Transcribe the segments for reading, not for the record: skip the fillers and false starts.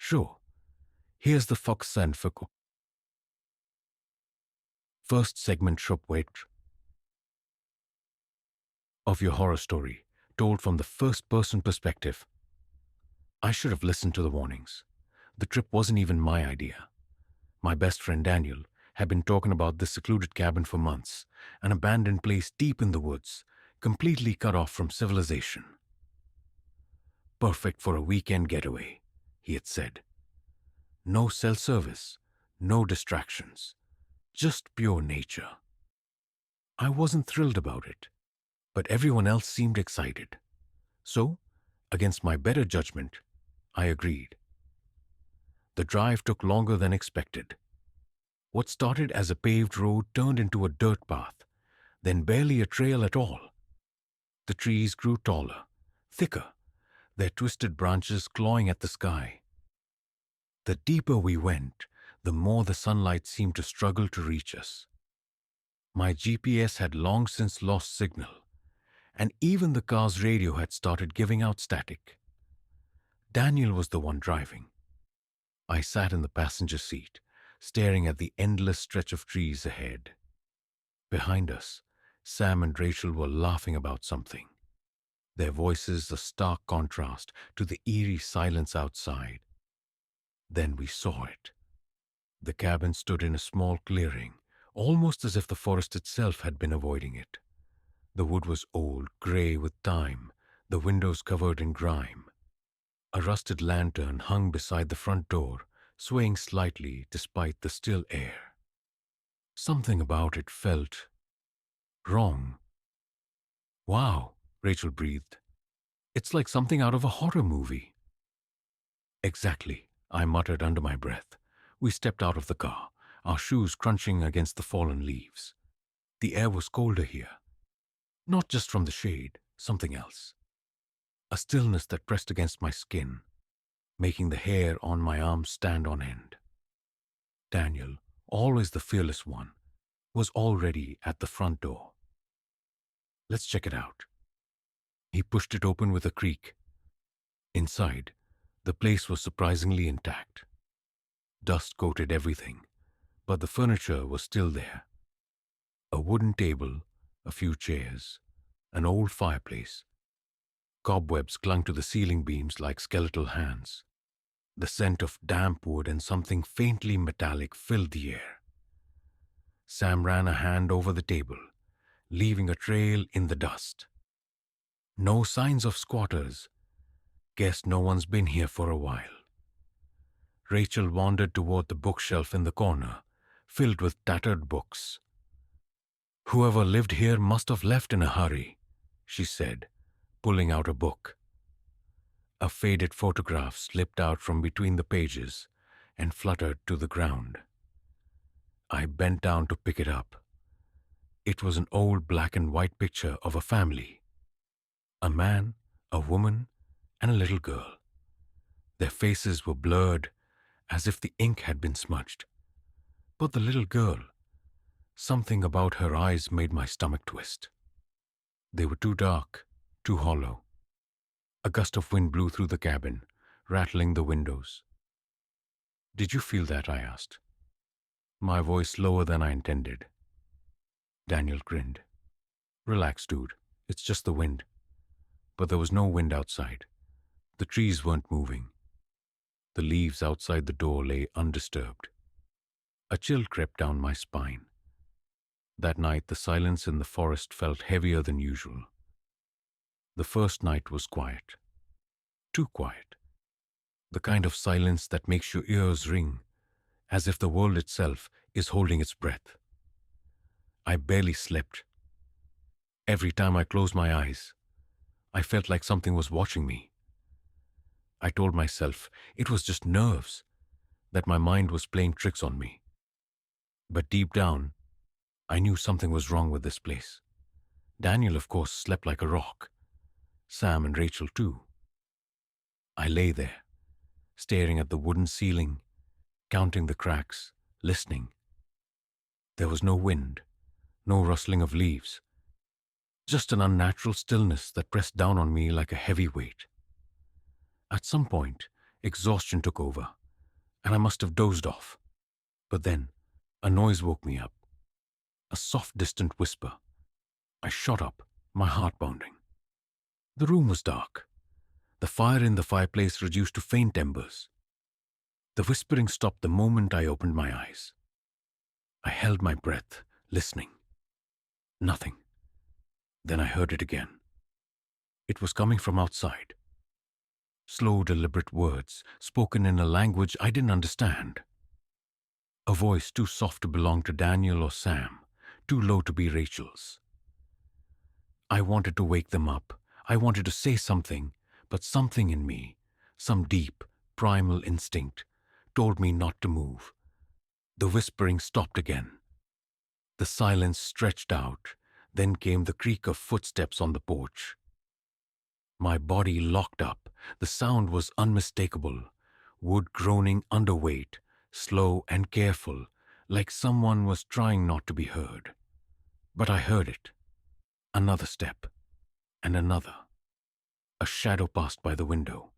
Sure. Here's the fox and Fico. First segment weight of your horror story, told from the first-person perspective. I should have listened to the warnings. The trip wasn't even my idea. My best friend Daniel had been talking about this secluded cabin for months, an abandoned place deep in the woods, completely cut off from civilization. Perfect for a weekend getaway, he had said. No cell service, no distractions, just pure nature. I wasn't thrilled about it, but everyone else seemed excited. So, against my better judgment, I agreed. The drive took longer than expected. What started as a paved road turned into a dirt path, then barely a trail at all. The trees grew taller, thicker, their twisted branches clawing at the sky. The deeper we went, the more the sunlight seemed to struggle to reach us. My GPS had long since lost signal, and even the car's radio had started giving out static. Daniel was the one driving. I sat in the passenger seat, staring at the endless stretch of trees ahead. Behind us, Sam and Rachel were laughing about something, their voices a stark contrast to the eerie silence outside. Then we saw it. The cabin stood in a small clearing, almost as if the forest itself had been avoiding it. The wood was old, gray with time, the windows covered in grime. A rusted lantern hung beside the front door, swaying slightly despite the still air. Something about it felt wrong. Wow, Rachel breathed. It's like something out of a horror movie. Exactly, I muttered under my breath. We stepped out of the car, our shoes crunching against the fallen leaves. The air was colder here. Not just from the shade, something else. A stillness that pressed against my skin, making the hair on my arms stand on end. Daniel, always the fearless one, was already at the front door. Let's check it out. He pushed it open with a creak. Inside, the place was surprisingly intact. Dust coated everything, but the furniture was still there. A wooden table, a few chairs, an old fireplace. Cobwebs clung to the ceiling beams like skeletal hands. The scent of damp wood and something faintly metallic filled the air. Sam ran a hand over the table, leaving a trail in the dust. No signs of squatters. Guess no one's been here for a while. Rachel wandered toward the bookshelf in the corner, filled with tattered books. Whoever lived here must have left in a hurry, she said, pulling out a book. A faded photograph slipped out from between the pages and fluttered to the ground. I bent down to pick it up. It was an old black and white picture of a family. A man, a woman, and a little girl. Their faces were blurred, as if the ink had been smudged. But the little girl, something about her eyes made my stomach twist. They were too dark, too hollow. A gust of wind blew through the cabin, rattling the windows. Did you feel that? I asked. My voice lower than I intended. Daniel grinned. Relax, dude. It's just the wind. But there was no wind outside. The trees weren't moving. The leaves outside the door lay undisturbed. A chill crept down my spine. That night, the silence in the forest felt heavier than usual. The first night was quiet. Too quiet. The kind of silence that makes your ears ring, as if the world itself is holding its breath. I barely slept. Every time I closed my eyes, I felt like something was watching me. I told myself it was just nerves, that my mind was playing tricks on me. But deep down, I knew something was wrong with this place. Daniel, of course, slept like a rock. Sam and Rachel, too. I lay there, staring at the wooden ceiling, counting the cracks, listening. There was no wind, no rustling of leaves, just an unnatural stillness that pressed down on me like a heavy weight. At some point, exhaustion took over. and I must have dozed off. But then, a noise woke me up. A soft, distant whisper. I shot up, my heart pounding. The room was dark. The fire in the fireplace reduced to faint embers. The whispering stopped the moment I opened my eyes. I held my breath, listening. Nothing. Then I heard it again. It was coming from outside. Slow, deliberate words, spoken in a language I didn't understand. A voice too soft to belong to Daniel or Sam, too low to be Rachel's. I wanted to wake them up. I wanted to say something, but something in me, some deep, primal instinct, told me not to move. The whispering stopped again. The silence stretched out, then came the creak of footsteps on the porch. My body locked up. The sound was unmistakable, wood groaning under weight, slow and careful, like someone was trying not to be heard. But I heard it. Another step, and another. A shadow passed by the window.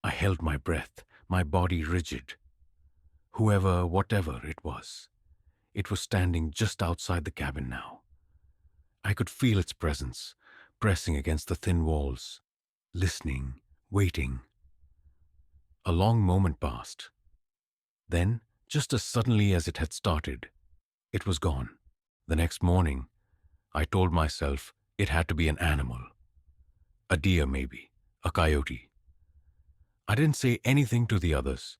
I held my breath, my body rigid. Whoever, whatever it was standing just outside the cabin now. I could feel its presence, pressing against the thin walls, listening, waiting. A long moment passed. Then, just as suddenly as it had started, it was gone. The next morning, I told myself it had to be an animal. A deer, maybe. A coyote. I didn't say anything to the others.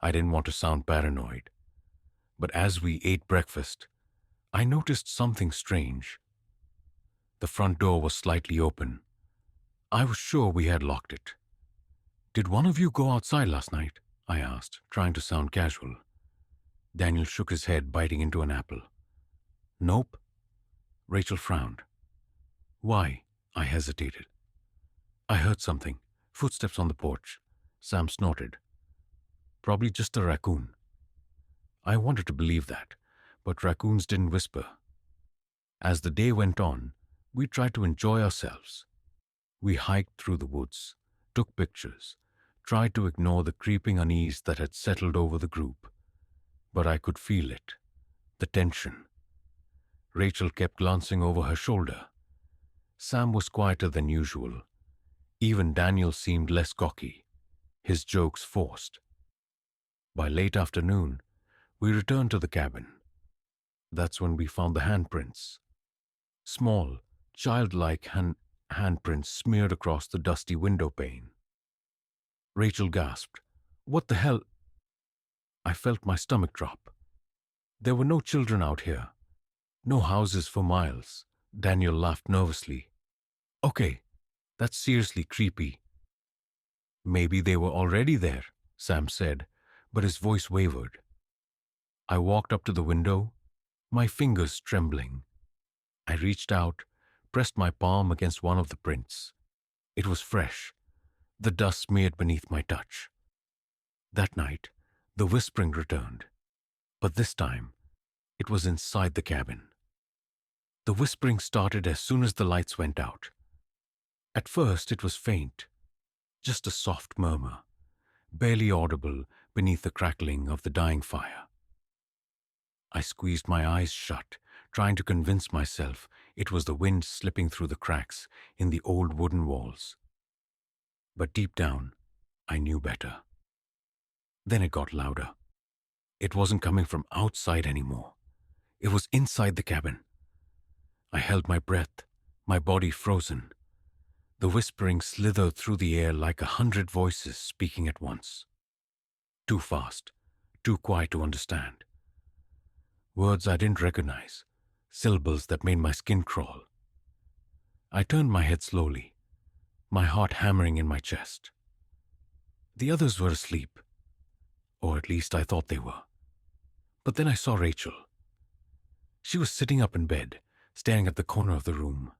I didn't want to sound paranoid. But as we ate breakfast, I noticed something strange. The front door was slightly open. I was sure we had locked it. "Did one of you go outside last night?" I asked, trying to sound casual. Daniel shook his head, biting into an apple. "Nope." Rachel frowned. "Why?" I hesitated. "I heard something. Footsteps on the porch." Sam snorted. "Probably just a raccoon." I wanted to believe that, but raccoons didn't whisper. As the day went on, we tried to enjoy ourselves. We hiked through the woods, took pictures, tried to ignore the creeping unease that had settled over the group. But I could feel it, the tension. Rachel kept glancing over her shoulder. Sam was quieter than usual. Even Daniel seemed less cocky, his jokes forced. By late afternoon, we returned to the cabin. That's when we found the handprints. Small, childlike handprints smeared across the dusty window pane. Rachel gasped, "What the hell?" I felt my stomach drop. There were no children out here. No houses for miles. Daniel laughed nervously. "Okay, that's seriously creepy." "Maybe they were already there," Sam said, but his voice wavered. I walked up to the window, my fingers trembling. I reached out, pressed my palm against one of the prints. It was fresh, the dust smeared beneath my touch. That night, the whispering returned, but this time, it was inside the cabin. The whispering started as soon as the lights went out. At first, it was faint, just a soft murmur, barely audible beneath the crackling of the dying fire. I squeezed my eyes shut, trying to convince myself it was the wind slipping through the cracks in the old wooden walls. But deep down, I knew better. Then it got louder. It wasn't coming from outside anymore. It was inside the cabin. I held my breath, my body frozen. The whispering slithered through the air like 100 voices speaking at once. Too fast, too quiet to understand. Words I didn't recognize, syllables that made my skin crawl. I turned my head slowly, my heart hammering in my chest. The others were asleep, or at least I thought they were. But then I saw Rachel. She was sitting up in bed, staring at the corner of the room.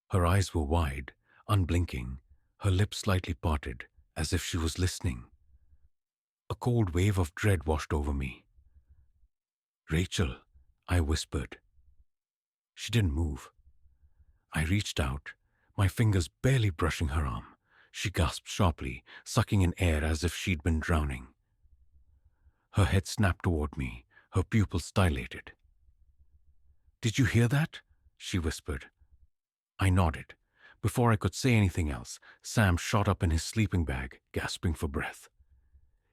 Her eyes were wide, unblinking, her lips slightly parted, as if she was listening. A cold wave of dread washed over me. "Rachel," I whispered. She didn't move. I reached out, my fingers barely brushing her arm. She gasped sharply, sucking in air as if she'd been drowning. Her head snapped toward me, her pupils dilated. "Did you hear that?" she whispered. I nodded. Before I could say anything else, Sam shot up in his sleeping bag, gasping for breath.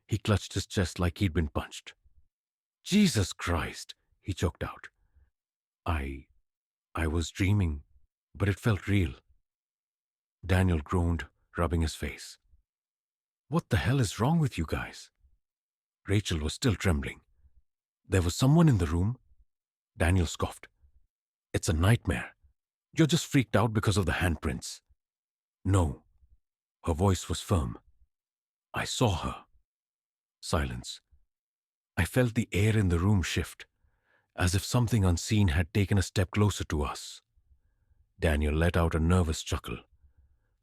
He clutched his chest like he'd been punched. "Jesus Christ," he choked out. I was dreaming, but it felt real." Daniel groaned, rubbing his face. "What the hell is wrong with you guys?" Rachel was still trembling. "There was someone in the room?" Daniel scoffed. "It's a nightmare. You're just freaked out because of the handprints." "No." Her voice was firm. "I saw her." Silence. I felt the air in the room shift, as if something unseen had taken a step closer to us. Daniel let out a nervous chuckle.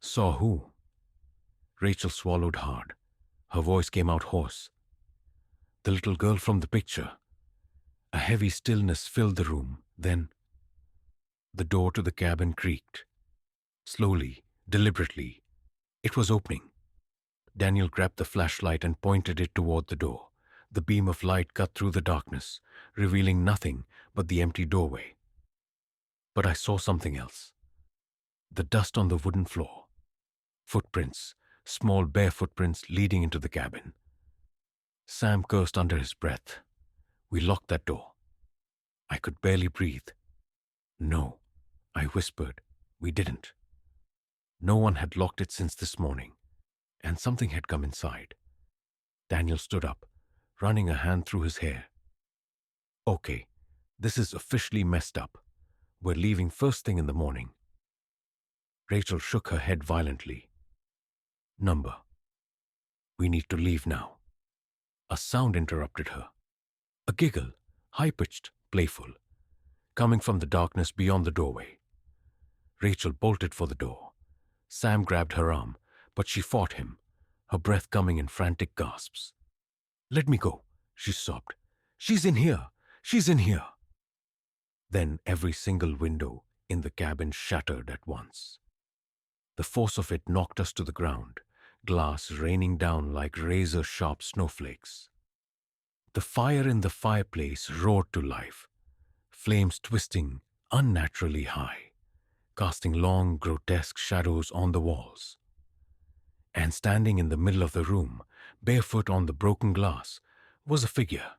"Saw who?" Rachel swallowed hard. Her voice came out hoarse. "The little girl from the picture." A heavy stillness filled the room. Then the door to the cabin creaked. Slowly, deliberately, it was opening. Daniel grabbed the flashlight and pointed it toward the door. The beam of light cut through the darkness, revealing nothing but the empty doorway. But I saw something else. The dust on the wooden floor. Footprints, small bare footprints leading into the cabin. Sam cursed under his breath. We locked that door. I could barely breathe. "No," I whispered. "We didn't." No one had locked it since this morning, and something had come inside. Daniel stood up, running a hand through his hair. "Okay, this is officially messed up. We're leaving first thing in the morning." Rachel shook her head violently. "Number. We need to leave now." A sound interrupted her. A giggle, high-pitched, playful, coming from the darkness beyond the doorway. Rachel bolted for the door. Sam grabbed her arm, but she fought him, her breath coming in frantic gasps. "Let me go," she sobbed. "She's in here! She's in here!" Then every single window in the cabin shattered at once. The force of it knocked us to the ground, glass raining down like razor-sharp snowflakes. The fire in the fireplace roared to life, flames twisting unnaturally high, casting long, grotesque shadows on the walls. And standing in the middle of the room, barefoot on the broken glass, was a figure.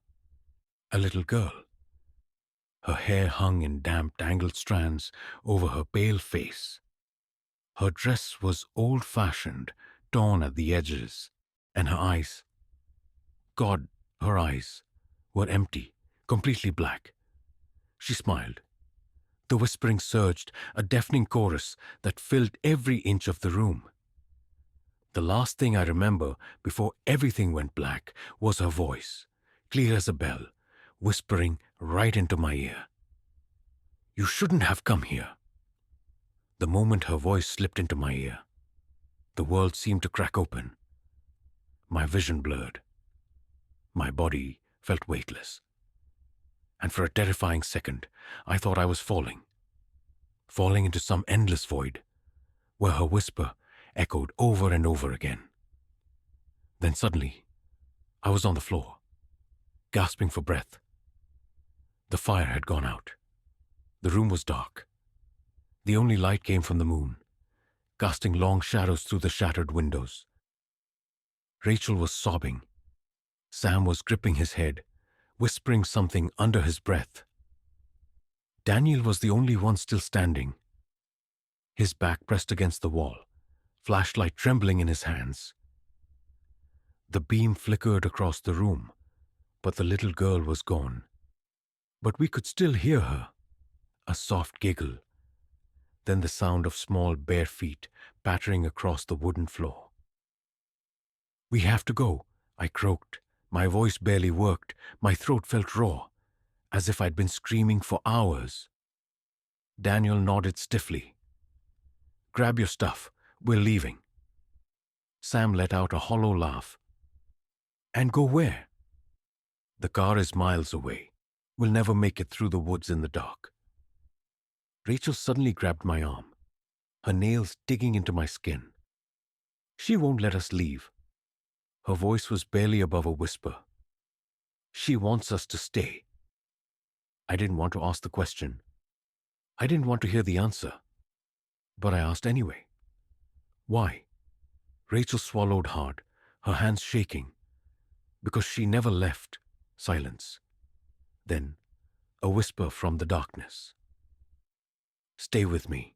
A little girl. Her hair hung in damp, tangled strands over her pale face. Her dress was old-fashioned, torn at the edges, and her eyes, God, her eyes, were empty, completely black. She smiled. The whispering surged, a deafening chorus that filled every inch of the room. The last thing I remember before everything went black was her voice, clear as a bell, whispering right into my ear. "You shouldn't have come here." The moment her voice slipped into my ear, the world seemed to crack open. My vision blurred. My body felt weightless. And for a terrifying second, I thought I was falling into some endless void, where her whisper echoed over and over again. Then suddenly, I was on the floor, gasping for breath. The fire had gone out. The room was dark. The only light came from the moon, casting long shadows through the shattered windows. Rachel was sobbing. Sam was gripping his head, whispering something under his breath. Daniel was the only one still standing, his back pressed against the wall, flashlight trembling in his hands. The beam flickered across the room, but the little girl was gone. But we could still hear her, a soft giggle, then the sound of small bare feet pattering across the wooden floor. "We have to go," I croaked. My voice barely worked. My throat felt raw, as if I'd been screaming for hours. Daniel nodded stiffly. "Grab your stuff. We're leaving." Sam let out a hollow laugh. "And go where?" "The car is miles away. We'll never make it through the woods in the dark." Rachel suddenly grabbed my arm, her nails digging into my skin. "She won't let us leave." Her voice was barely above a whisper. She wants us to stay. I didn't want to ask the question. I didn't want to hear the answer. But I asked anyway. Why? Rachel swallowed hard, her hands shaking. Because she never left. Silence. Then, a whisper from the darkness. Stay with me.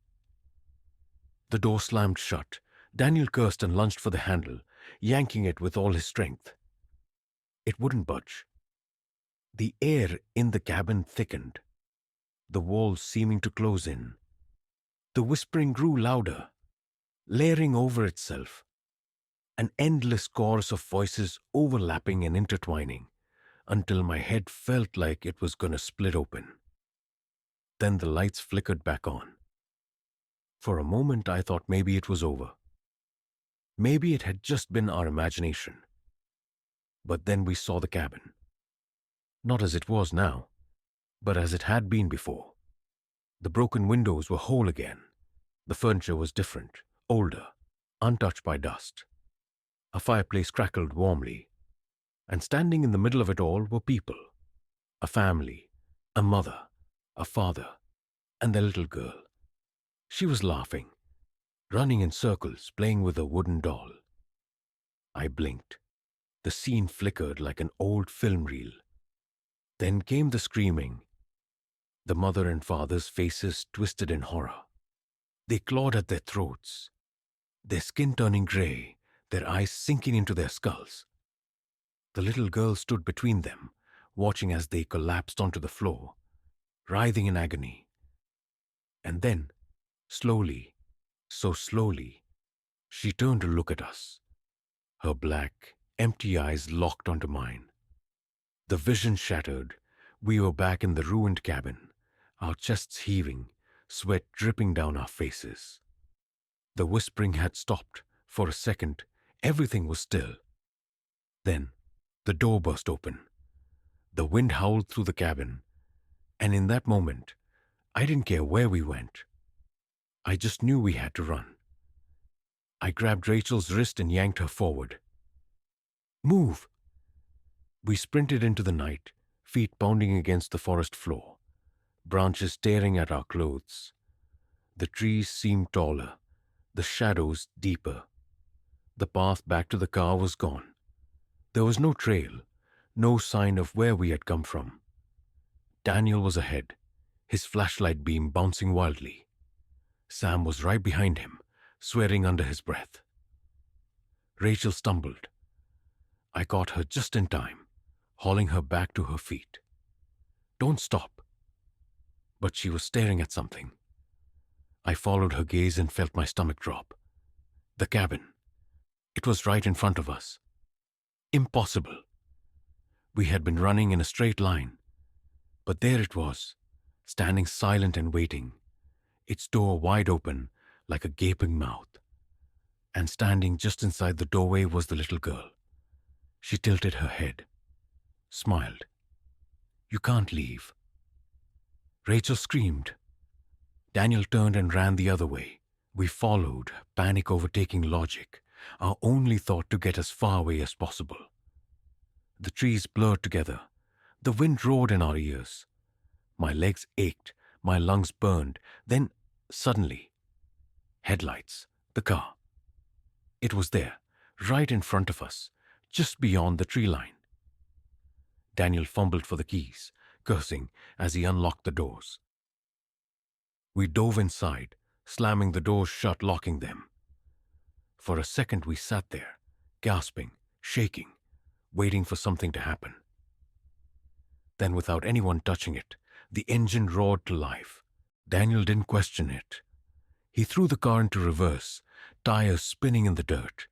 The door slammed shut. Daniel cursed and lunged for the handle, yanking it with all his strength. It wouldn't budge. The air in the cabin thickened, the walls seeming to close in. The whispering grew louder, layering over itself, an endless chorus of voices overlapping and intertwining, until my head felt like it was going to split open. Then the lights flickered back on. For a moment I thought maybe it was over. Maybe it had just been our imagination. But then we saw the cabin. Not as it was now, but as it had been before. The broken windows were whole again. The furniture was different, older, untouched by dust. A fireplace crackled warmly, and standing in the middle of it all were people. A family, a mother, a father, and their little girl. She was laughing, running in circles, playing with a wooden doll. I blinked. The scene flickered like an old film reel. Then came the screaming. The mother and father's faces twisted in horror. They clawed at their throats, their skin turning gray, their eyes sinking into their skulls. The little girl stood between them, watching as they collapsed onto the floor, writhing in agony. And then, slowly, so slowly, she turned to look at us. Her black, empty eyes locked onto mine. The vision shattered. We were back in the ruined cabin, our chests heaving, sweat dripping down our faces. The whispering had stopped. For a second, everything was still. Then, the door burst open. The wind howled through the cabin, and in that moment, I didn't care where we went. I just knew we had to run. I grabbed Rachel's wrist and yanked her forward. Move! We sprinted into the night, feet pounding against the forest floor, branches tearing at our clothes. The trees seemed taller, the shadows deeper. The path back to the car was gone. There was no trail, no sign of where we had come from. Daniel was ahead, his flashlight beam bouncing wildly. Sam was right behind him, swearing under his breath. Rachel stumbled. I caught her just in time, hauling her back to her feet. Don't stop. But she was staring at something. I followed her gaze and felt my stomach drop. The cabin. It was right in front of us. Impossible. We had been running in a straight line. But there it was, standing silent and waiting, its door wide open like a gaping mouth. And standing just inside the doorway was the little girl. She tilted her head, smiled. You can't leave. Rachel screamed. Daniel turned and ran the other way. We followed, panic overtaking logic, our only thought to get as far away as possible. The trees blurred together. The wind roared in our ears. My legs ached, my lungs burned. Then, suddenly, headlights, the car. It was there, right in front of us, just beyond the tree line. Daniel fumbled for the keys, cursing as he unlocked the doors. We dove inside, slamming the doors shut, locking them. For a second we sat there, gasping, shaking, waiting for something to happen. Then, without anyone touching it, the engine roared to life. Daniel didn't question it. He threw the car into reverse, tires spinning in the dirt,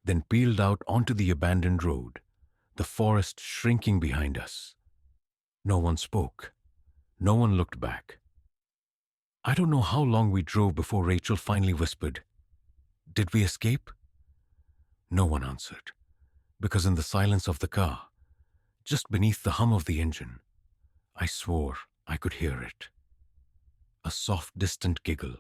then peeled out onto the abandoned road, the forest shrinking behind us. No one spoke. No one looked back. I don't know how long we drove before Rachel finally whispered, "Did we escape?" No one answered, because in the silence of the car, just beneath the hum of the engine, I swore I could hear it. A soft, distant giggle,